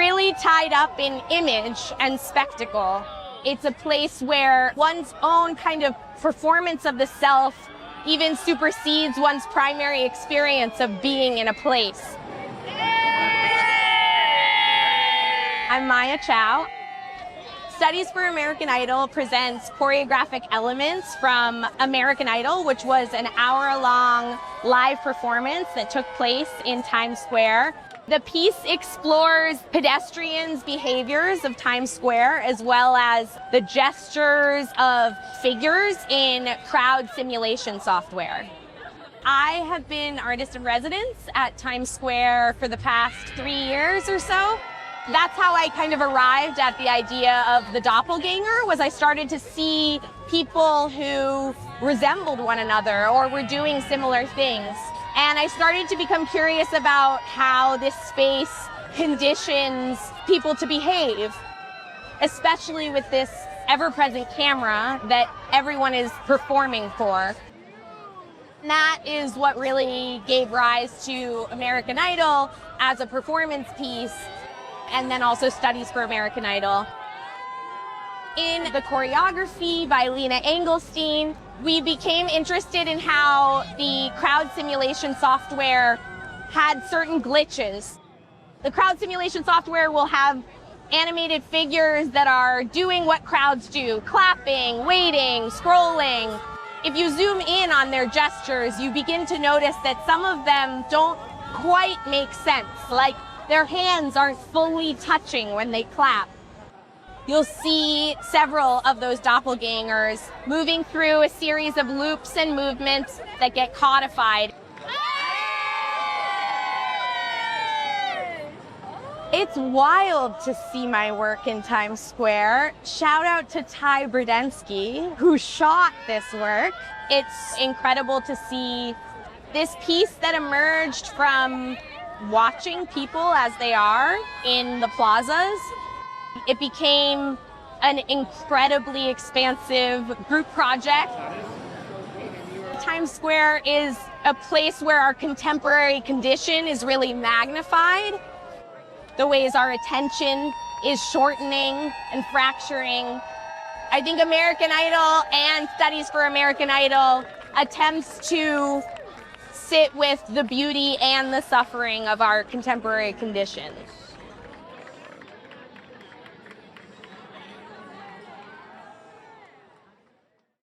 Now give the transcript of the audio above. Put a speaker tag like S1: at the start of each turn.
S1: really tied up in image and spectacle. It's a place where one's own kind of performance of the self even supersedes one's primary experience of being in a place. I'm Maia Chao. Studies for American Idol presents choreographic elements from American Idol, which was an hour-long live performance that took place in Times Square. The piece explores pedestrians' behaviors of Times Square, as well as the gestures of figures in crowd simulation software. I have been artist in residence at Times Square for the past 3 years or so. That's how I kind of arrived at the idea of the doppelganger, was I started to see people who resembled one another or were doing similar things. And I started to become curious about how this space conditions people to behave, especially with this ever-present camera that everyone is performing for. And that is what really gave rise to American Idol as a performance piece, and then also Studies for American Idol. In the choreography by Lena Engelstein, we became interested in how the crowd simulation software had certain glitches. The crowd simulation software will have animated figures that are doing what crowds do, clapping, waiting, scrolling. If you zoom in on their gestures, you begin to notice that some of them don't quite make sense, like their hands aren't fully touching when they clap. You'll see several of those doppelgangers moving through a series of loops and movements that get codified. It's wild to see my work in Times Square. Shout out to Ty Burdensky, who shot this work. It's incredible to see this piece that emerged from watching people as they are in the plazas. It became an incredibly expansive group project. Times Square is a place where our contemporary condition is really magnified. The ways our attention is shortening and fracturing. I think American Idol and Studies for American Idol attempts to sit with the beauty and the suffering of our contemporary condition.